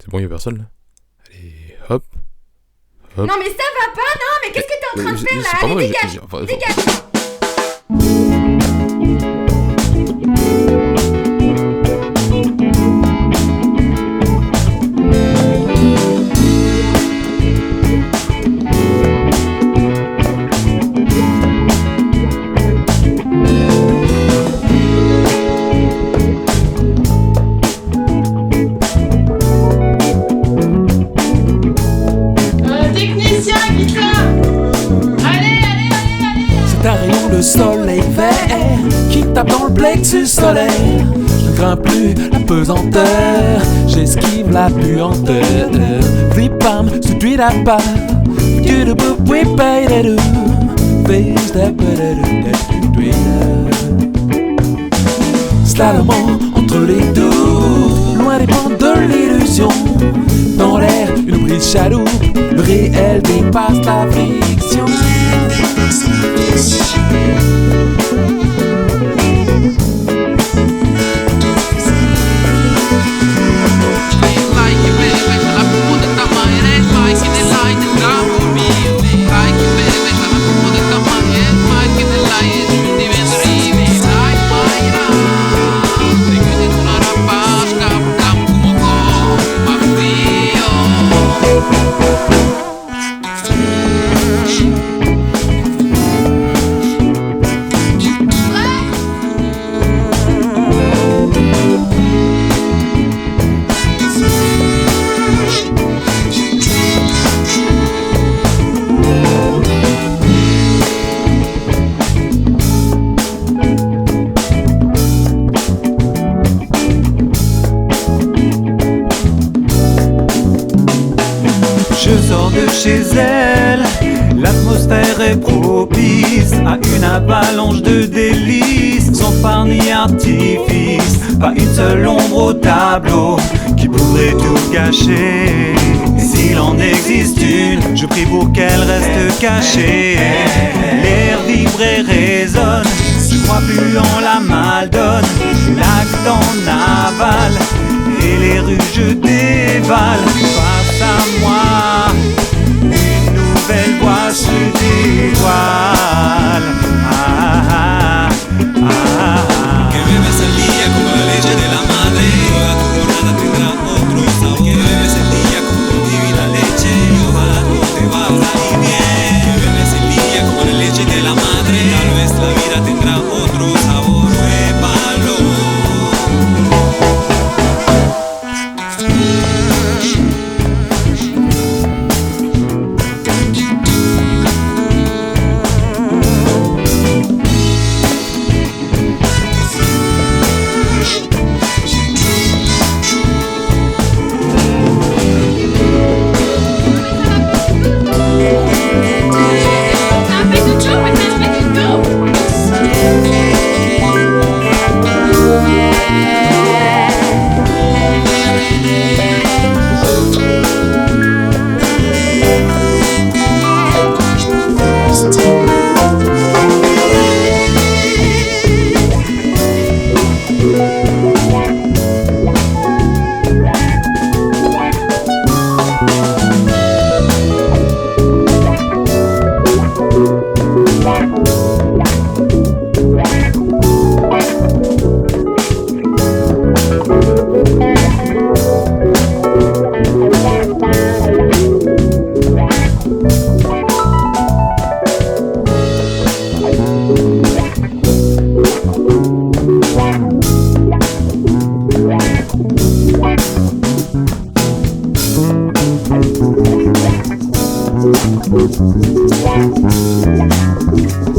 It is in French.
C'est bon, y'a personne là. Allez, hop. Hop. Non mais ça va pas, non mais qu'est-ce que t'es en train de faire là? Allez, dégage, dégage. Le soleil vert qui tape dans le plexus solaire. Je ne crains plus la pesanteur, j'esquive la puanteur. Flipam, suit la pas. Du du boop, we pay the do. Face that slalom entre les deux, loin des pentes de l'illusion. Dans l'air, une brise chaloupe, le réel dépasse la fiction. Je sors de chez elle, l'atmosphère est propice à une avalanche de délices, sans phare ni artifice, pas une seule ombre au tableau qui pourrait tout gâcher. Et s'il en existe une, je prie pour qu'elle reste cachée. L'air vibre et résonne, je crois plus en la maldonne. L'acte en aval et les rues je dévale. Face à moi, une nouvelle voie se dévoile. Que bebes el día como la leche de la madre. Toda tu jornada tendrá otro sabor. Que bebes el día como tu divina leche y ojalá todo te va a salir bien. Que bebes el día como la leche de la madre. Tal vez la vida tendrá otro sabor. Pruébalo. Thank you.